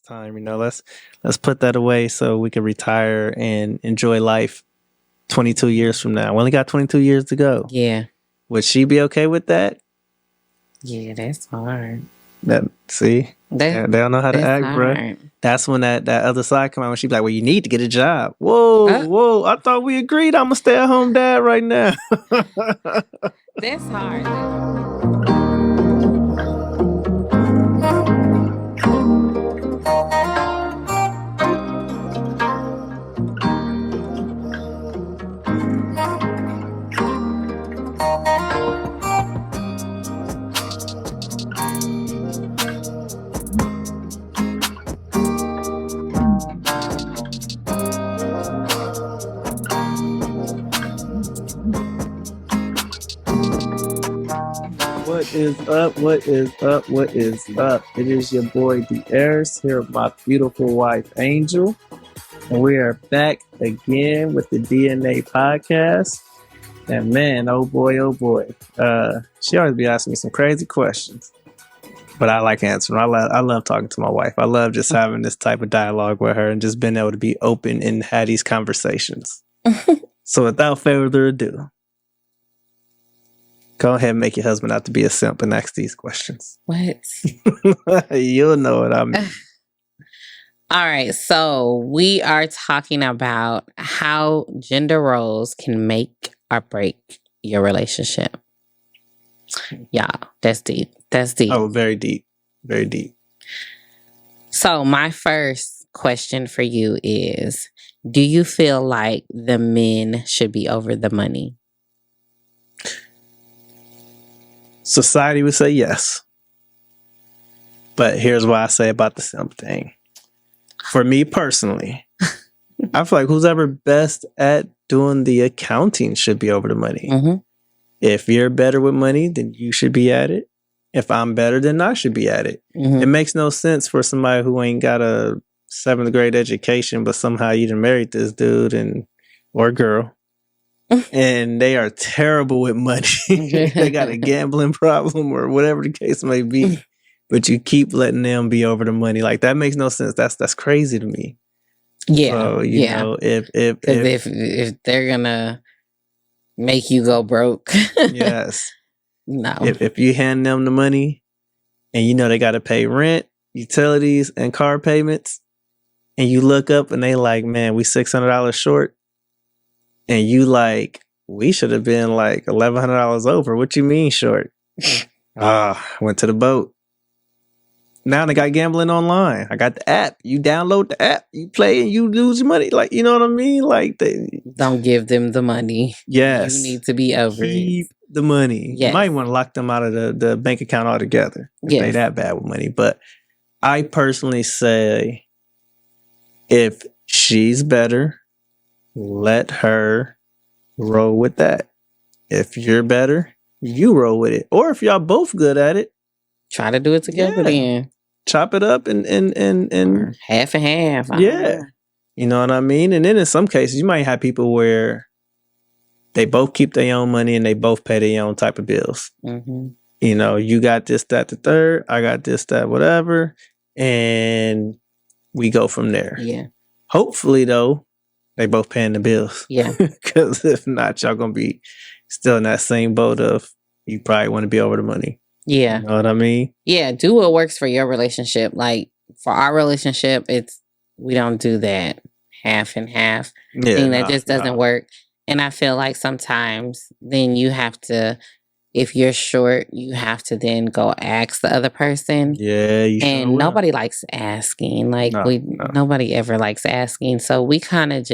time. Let's put that away so we can retire and enjoy life 22 years from now. We only got 22 years to go. Yeah. Would she be okay with that? Yeah, that's hard. They don't know how to act, bro. That's when that other side come out when she be like, well, you need to get a job. Whoa, I thought we agreed I'm a stay-at-home dad right now. That's hard. What is up? What is up? What is up? It is your boy DeAris here with my beautiful wife Angel, and we are back again with the DNA podcast. And man, oh boy, she always be asking me some crazy questions, but I like answering. I love talking to my wife. I love just having this type of dialogue with her and just being able to be open and have these conversations. So without further ado, go ahead and make your husband out to be a simp and ask these questions. What? You'll know what I mean. All right, so we are talking about how gender roles can make or break your relationship. Y'all, that's deep. That's deep. Oh, very deep. Very deep. So my first question for you is, do you feel like the men should be over the money? Society would say yes. But here's what I say about the simp thing. For me personally, I feel like who's ever best at doing the accounting should be over the money. Mm-hmm. If you're better with money, then you should be at it. If I'm better, then I should be at it. Mm-hmm. It makes no sense for somebody who ain't got a 7th grade education, but somehow you done married this dude or girl. And they are terrible with money. They got a gambling problem or whatever the case may be. But you keep letting them be over the money. Like, that makes no sense. That's crazy to me. Yeah. So, you know, if they're gonna make you go broke. Yes. No. If you hand them the money and you know they gotta pay rent, utilities, and car payments, and you look up and they like, man, we $600 short. And you like, we should have been like $1,100 over. What you mean short? Went to the boat. Now they got gambling online. I got the app. You download the app, you play, and you lose your money. Like, you know what I mean? Like, don't give them the money. Yes, you need to be over Keep the money. Yes. You might want to lock them out of the bank account altogether. If they that bad with money. But I personally say, if she's better, let her roll with that. If you're better, you roll with it. Or if y'all both good at it, try to do it together then. Chop it up and half and half. Yeah. You know what I mean? And then in some cases, you might have people where they both keep their own money and they both pay their own type of bills. Mm-hmm. You know, you got this, that, the third. I got this, that, whatever. And we go from there. Yeah. Hopefully, though, they both paying the bills. Yeah. Because if not, y'all going to be still in that same boat of you probably want to be over the money. Yeah. You know what I mean? Yeah. Do what works for your relationship. Like, for our relationship, we don't do that half and half thing. That just doesn't work. And I feel like sometimes then you have to, if you're short, you have to then go ask the other person. Yeah. And nobody likes asking. Like, nobody ever likes asking. So we kind of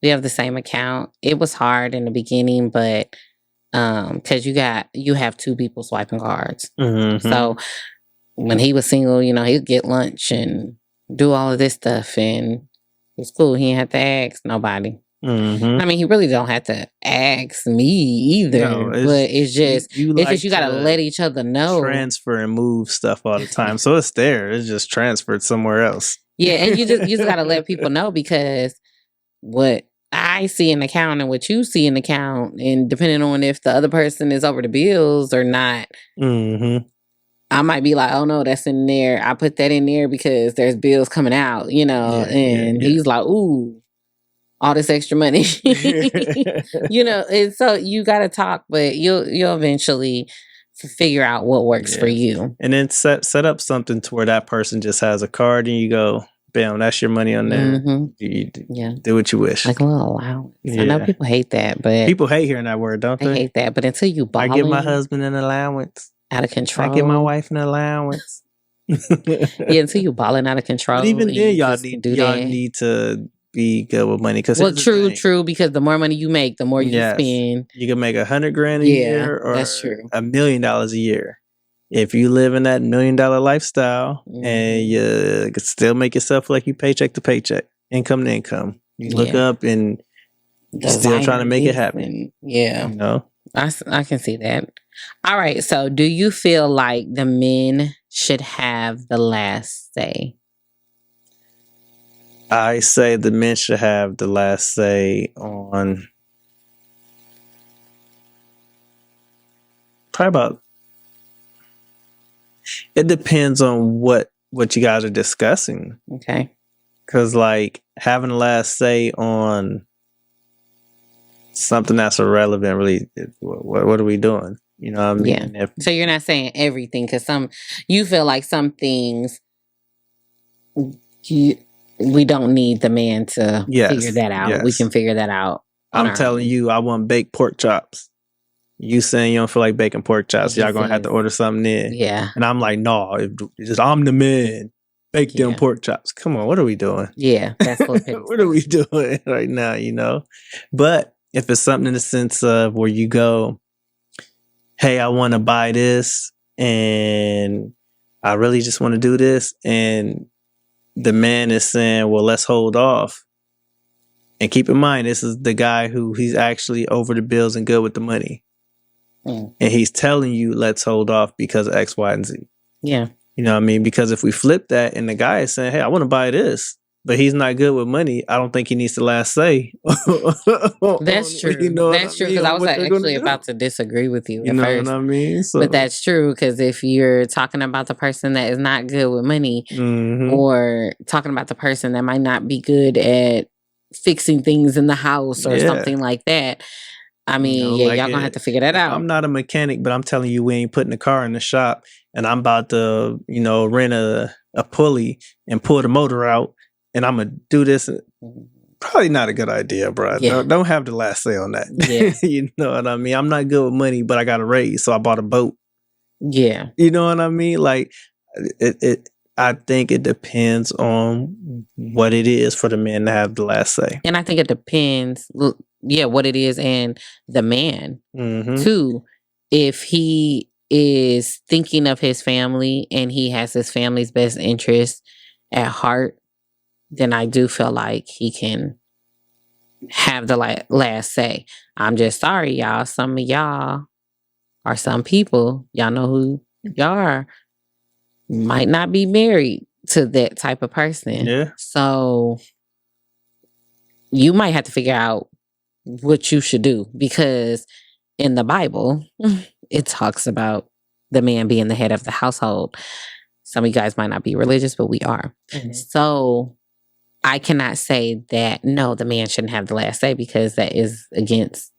we have the same account. It was hard in the beginning, but because you have two people swiping cards. Mm-hmm. So when he was single, you know, he'd get lunch and do all of this stuff, and it's cool. He didn't have to ask nobody. Mm-hmm. I mean, he really don't have to ask me either. No, but it's just you gotta let each other know. Transfer and move stuff all the time, so it's there. It's just transferred somewhere else. Yeah, and you just gotta let people know, because what I see in the account and what you see in the account, and depending on if the other person is over the bills or not, mm-hmm. I might be like, oh no, that's in there. I put that in there because there's bills coming out, and he's like, ooh, all this extra money, and so you got to talk, but you'll eventually figure out what works for you. And then set up something to where that person just has a card and you go, bam, that's your money on there. Mm-hmm. You do what you wish. Like a little allowance. I know people hate that, but people hate hearing that word, don't they? They hate that, but until you balling, I give my husband an allowance. Out of control. I give my wife an allowance. Until you balling out of control. But even then, y'all need to be good with money. True. Because the more money you make, the more you spend. You can make $100,000 a year, or that's true. $1 million a year. If you live in that $1 million lifestyle and you can still make yourself like you paycheck to paycheck, income to income, you look up and still trying to make it happen. Yeah, I can see that. All right. So, do you feel like the men should have the last say? I say the men should have the last say on probably about. It depends on what you guys are discussing. Okay. Because like having the last say on something that's irrelevant, really, what are we doing? You know what I mean? Yeah. So you're not saying everything, because you feel like some things we don't need the man to figure that out. Yes. We can figure that out. I'm telling you, I want baked pork chops. You saying you don't feel like baking pork chops, y'all gonna have to order something in. Yeah. And I'm like, no, I'm the man. Bake them pork chops. Come on, what are we doing? Yeah, that's what what are we doing right now, But if it's something in the sense of where you go, hey, I want to buy this and I really just want to do this, and the man is saying, well, let's hold off. And keep in mind, this is the guy who he's actually over the bills and good with the money. And he's telling you, let's hold off because of X, Y, and Z. Yeah. You know what I mean? Because if we flip that and the guy is saying, hey, I want to buy this, but he's not good with money, I don't think he needs the last say. That's true. That's true, because I was actually about to disagree with you. You know what I mean? But that's true, because if you're talking about the person that is not good with money, or talking about the person that might not be good at fixing things in the house or something like that, I mean, y'all gonna have to figure that out. I'm not a mechanic, but I'm telling you, we ain't putting a car in the shop, and I'm about to, rent a pulley and pull the motor out, and I'm gonna do this. Probably not a good idea, bro. Yeah. Don't have the last say on that. Yeah. You know what I mean? I'm not good with money, but I got a raise, so I bought a boat. Yeah. You know what I mean? Like, I think it depends on what it is for the man to have the last say. And I think it depends, what it is, and the man, too. If he is thinking of his family and he has his family's best interest at heart, then I do feel like he can have the last say. I'm just sorry, y'all. Some of y'all, or some people, y'all know who y'all are, might not be married to that type of person. Yeah. So you might have to figure out what you should do, because in the Bible, it talks about the man being the head of the household. Some of you guys might not be religious, but we are. So I cannot say that, no, the man shouldn't have the last say, because that is against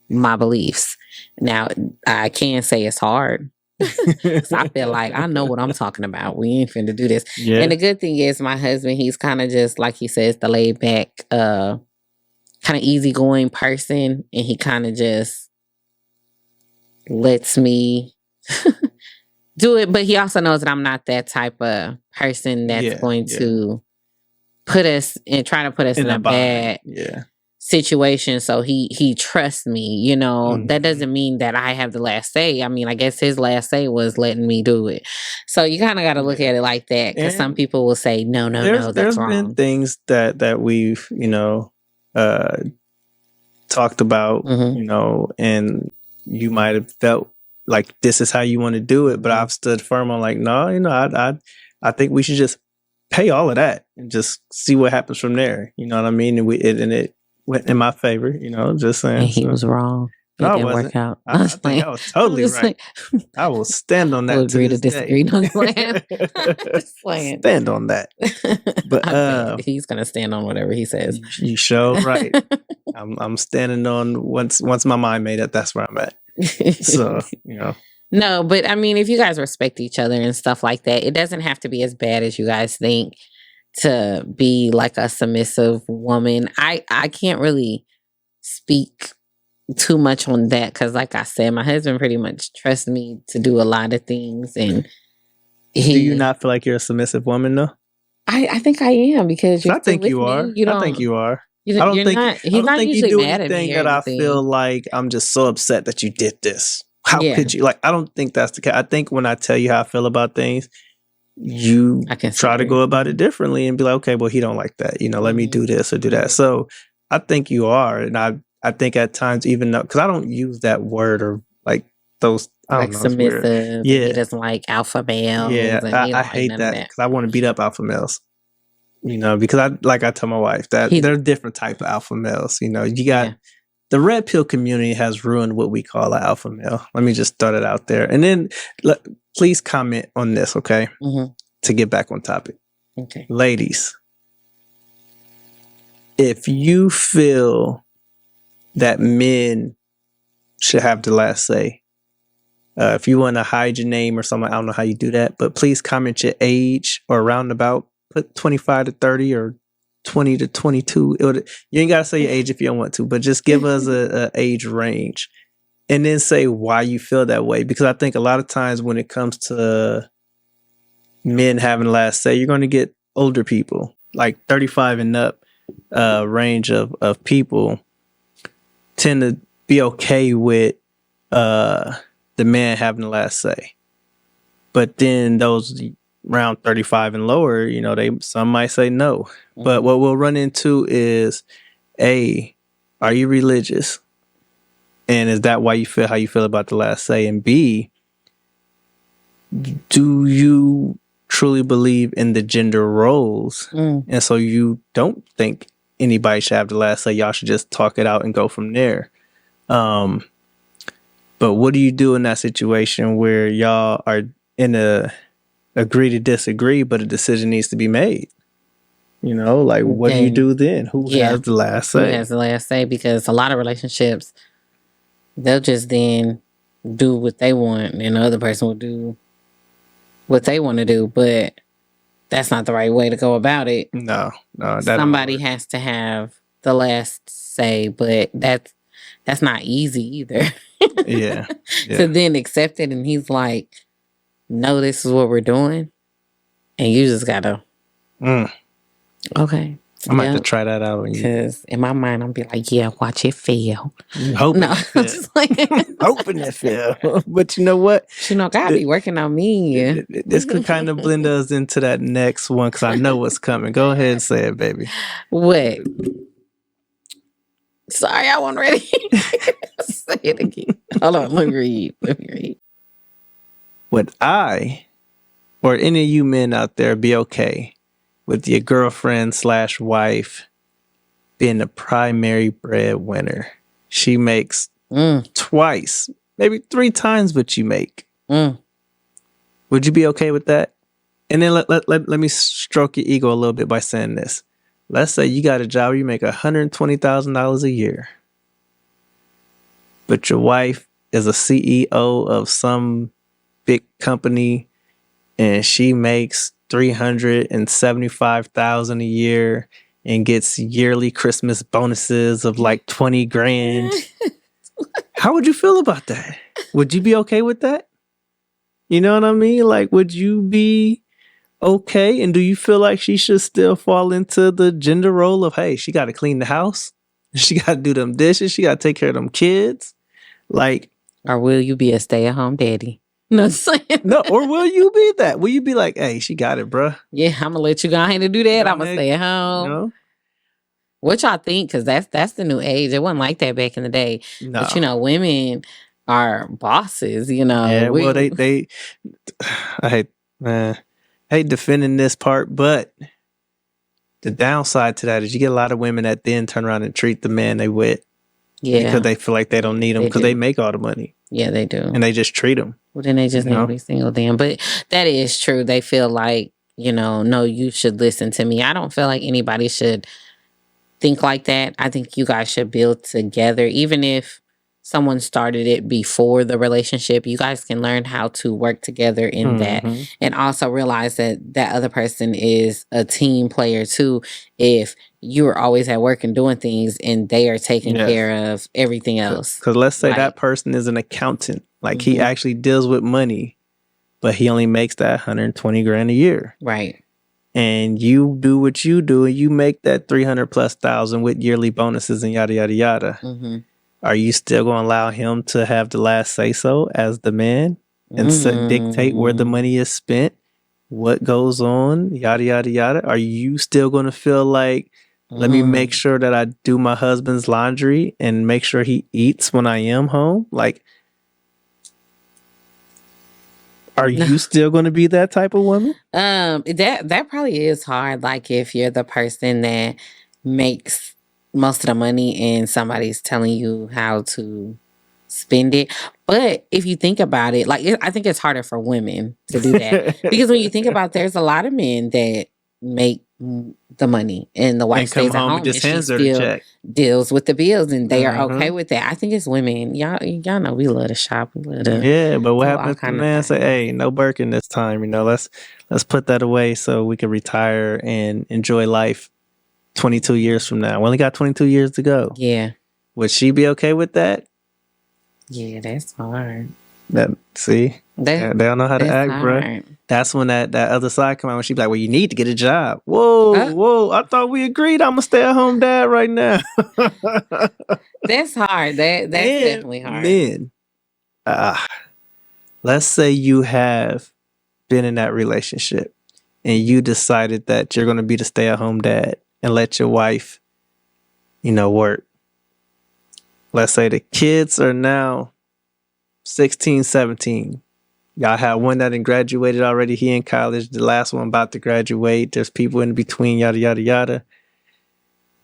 my beliefs. Now, I can say it's hard. So I feel like I know what I'm talking about. We ain't finna do this. Yeah. And the good thing is, my husband, he's kind of just, like he says, the laid back, kind of easygoing person. And he kind of just lets me do it. But he also knows that I'm not that type of person that's going to put us and try to put us in a bad situation. So he trusts me, That doesn't mean that I have the last say. I mean, I guess his last say was letting me do it. So you kind of got to look at it like that, because some people will say, no, that's wrong. There's been things that we've, talked about, and you might have felt like this is how you want to do it, but I've stood firm on like, no, I think we should just pay all of that and just see what happens from there. You know what I mean? And it went in my favor, just saying. And he was wrong. It didn't work out. I think I was totally right. I will stand on that. We'll agree to disagree. No, just playing. Stand on that. But he's gonna stand on whatever he says. You sure right. I'm standing on once my mind made up. That's where I'm at. So No, but I mean, if you guys respect each other and stuff like that, it doesn't have to be as bad as you guys think to be like a submissive woman. I can't really speak too much on that because, like I said, my husband pretty much trusts me to do a lot of things. And do you not feel like you're a submissive woman though? I think I am because I think you are. I think you are. I don't think you do anything that I feel like I'm just so upset that you did this. How could you? Like, I don't think that's the case. I think when I tell you how I feel about things, you try to go about it differently and be like, okay, well, he don't like that. Let me do this or do that. So I think you are. And I think at times, even though, because I don't use that word or like those, I don't know. Submissive. Yeah. He doesn't like alpha males. Yeah. I hate that because I want to beat up alpha males. Because I tell my wife that there are different type of alpha males. You got the red pill community has ruined what we call an alpha male. Let me just throw it out there. And then please comment on this, okay? Mm-hmm. To get back on topic. Okay. Ladies, if you feel that men should have the last say, if you want to hide your name or something, I don't know how you do that, but please comment your age or roundabout. Put 25 to 30 or 20 to 22. You ain't got to say your age if you don't want to, but just give us a age range and then say why you feel that way. Because I think a lot of times when it comes to men having last say, you're going to get older people, like 35 and up range of people tend to be okay with the man having the last say. But then those around 35 and lower, some might say no. Mm-hmm. But what we'll run into is, A, are you religious? And is that why you feel how you feel about the last say? And B, do you truly believe in the gender roles? And so you don't think anybody should have the last say. Y'all should just talk it out and go from there. But what do you do in that situation where y'all are in a agree to disagree, but a decision needs to be made? What do you do then? Who has the last say? Who has the last say? Because a lot of relationships, they'll just then do what they want and the other person will do what they want to do, but that's not the right way to go about it. No. Somebody has to have the last say, but that's not easy either. Yeah. To then accept it and he's like, no, this is what we're doing. And you just gotta, okay. I might have to try that out. Because in my mind, I'm be like, yeah, watch it fail. Hoping it fail. Just like hoping it fail. But you know what? God be working on me. This could kind of blend us into that next one because I know what's coming. Go ahead and say it, baby. What? Sorry, I wasn't ready. Say it again. Hold on, let me read. Would I or any of you men out there be okay with your girlfriend / wife being the primary breadwinner? She makes twice, maybe 3 times what you make. Would you be okay with that? And then let me stroke your ego a little bit by saying this. Let's say you got a job where you make $120,000 a year, but your wife is a CEO of some big company and she makes $375,000 a year and gets yearly Christmas bonuses of like 20 grand. How would you feel about that? Would you be okay with that? You know what I mean? Like, would you be okay? And do you feel like she should still fall into the gender role of, hey, she got to clean the house, she got to do them dishes, she got to take care of them kids? Like, or will you be a stay-at-home daddy? No, or will you be that? Will you be like, hey, she got it, bruh? Yeah, I'm gonna let you go ahead and do that. I'm gonna stay at home. What y'all think? Because that's the new age. It wasn't like that back in the day. No. But women are bosses. Yeah, well, they. I hate defending this part, but the downside to that is you get a lot of women that then turn around and treat the man they with because they feel like they don't need them because they make all the money. Yeah, they do. And they just treat them. Well, then they just need every single damn. But that is true. They feel like, no, you should listen to me. I don't feel like anybody should think like that. I think you guys should build together. Even if someone started it before the relationship, you guys can learn how to work together in that. And also realize that that other person is a team player too. If you're always at work and doing things and they are taking care of everything else. Because let's say that person is an accountant. Like he actually deals with money, but he only makes that $120,000 a year. Right. And you do what you do and you make that 300,000+ with yearly bonuses and yada, yada, yada. Are you still going to allow him to have the last say so as the man and dictate where the money is spent, what goes on, yada, yada, yada? Are you still going to feel like, let me make sure that I do my husband's laundry and make sure he eats when I am home? Like, are you still going to be that type of woman? That probably is hard. Like if you're the person that makes most of the money and somebody's telling you how to spend it. But if you think about it, I think it's harder for women to do that. Because when you think about there's a lot of men that make the money and the wife stays at home and she still deals with the bills and they are okay with that. I think it's women. Y'all know we love to shop. We love to but what happens if the man say, hey, no Birkin this time, let's put that away so we can retire and enjoy life 22 years from now. We only got 22 years to go. Yeah. Would she be okay with that? Yeah, that's hard. They don't know how to act, bro. That's when that other side come out when she be like, well, you need to get a job. Whoa, I thought we agreed I'm a stay-at-home dad right now. That's hard. That's definitely hard. Then, let's say you have been in that relationship and you decided that you're going to be the stay-at-home dad and let your wife, work. Let's say the kids are now 16, 17. Y'all have one that graduated already. He in college. The last one about to graduate. There's people in between, yada, yada, yada.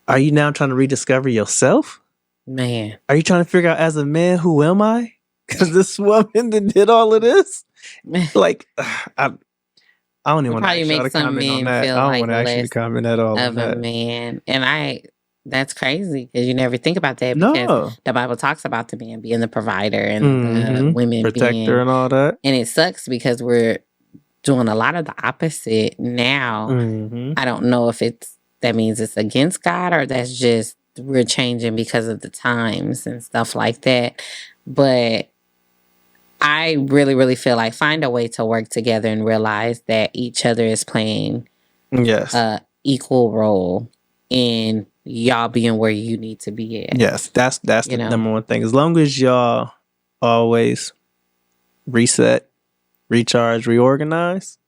Are you now trying to rediscover yourself? Man. Are you trying to figure out as a man, who am I? Because this woman that did all of this? Like, I don't even want to actually comment on that. I don't want to actually comment at all of a man. And that's crazy because you never think about that because the Bible talks about the man being the provider and the women protector being and all that. And it sucks because we're doing a lot of the opposite now. I don't know if that means it's against God or that's just we're changing because of the times and stuff like that. But I really, really feel like find a way to work together and realize that each other is playing a equal role in y'all being where you need to be at. Yes, that's the number one thing. As long as y'all always reset, recharge, reorganize,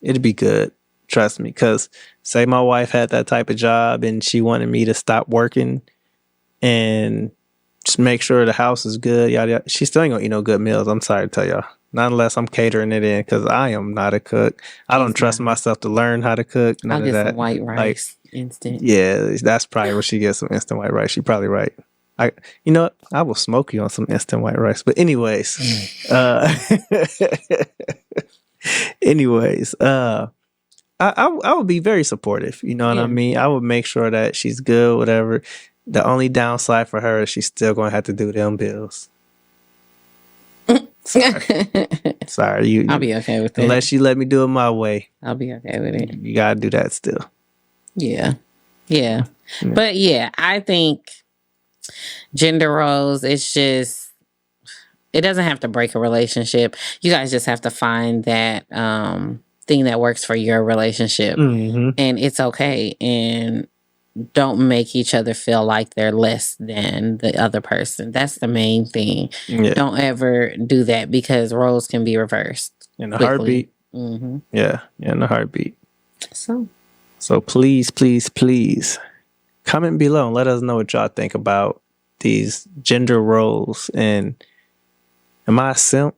it'd be good. Trust me. Because say my wife had that type of job and she wanted me to stop working and just make sure the house is good. Yada, yada. She still ain't gonna eat no good meals. I'm sorry to tell y'all. Not unless I'm catering it in because I am not a cook. I don't trust myself to learn how to cook. None of that. Some white rice. Instant. Yeah, that's probably where she gets some instant white rice. She's probably right. You know what? I will smoke you on some instant white rice. But anyways, I would be very supportive. You know what I mean? I would make sure that she's good, whatever. The only downside for her is she's still going to have to do them bills. Sorry. I'll be okay with it. Unless she let me do it my way. I'll be okay with it. You got to do that still. Yeah. But I think gender roles, it's just, it doesn't have to break a relationship. You guys just have to find that thing that works for your relationship. And it's okay. And don't make each other feel like they're less than the other person. That's the main thing. Don't ever do that because roles can be reversed in a heartbeat. Yeah, in a heartbeat. So please comment below and let us know what y'all think about these gender roles. And am I a simp?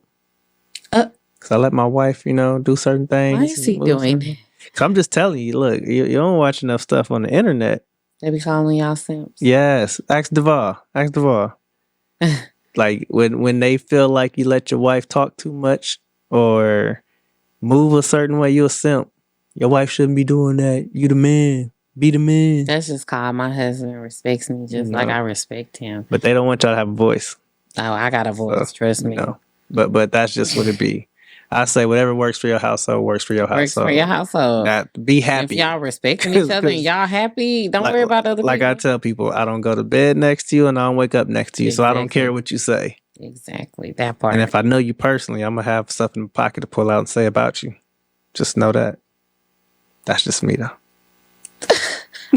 Because I let my wife, do certain things. Why is he doing? Because I'm just telling you, look, you don't watch enough stuff on the internet. They be calling y'all simps? Yes. Ask Duval. Like when they feel like you let your wife talk too much or move a certain way, you're a simp. Your wife shouldn't be doing that. You the man. Be the man. That's just called my husband respects me just like I respect him. But they don't want y'all to have a voice. Oh, I got a voice. Trust me. But that's just what it be. I say whatever works for your household works for your household. Works for your household. Be happy. If y'all respecting each other and y'all happy, don't worry about other people. Like I tell people, I don't go to bed next to you and I don't wake up next to you. Exactly. So I don't care what you say. Exactly. That part. And if I know you personally, I'm going to have stuff in my pocket to pull out and say about you. Just know that. That's just me though.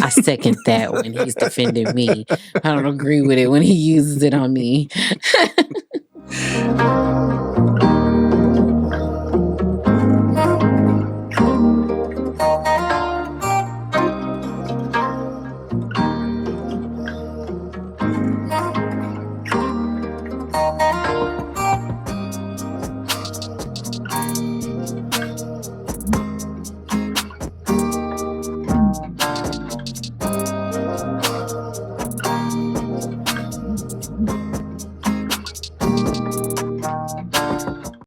I second that when he's defending me. I don't agree with it when he uses it on me.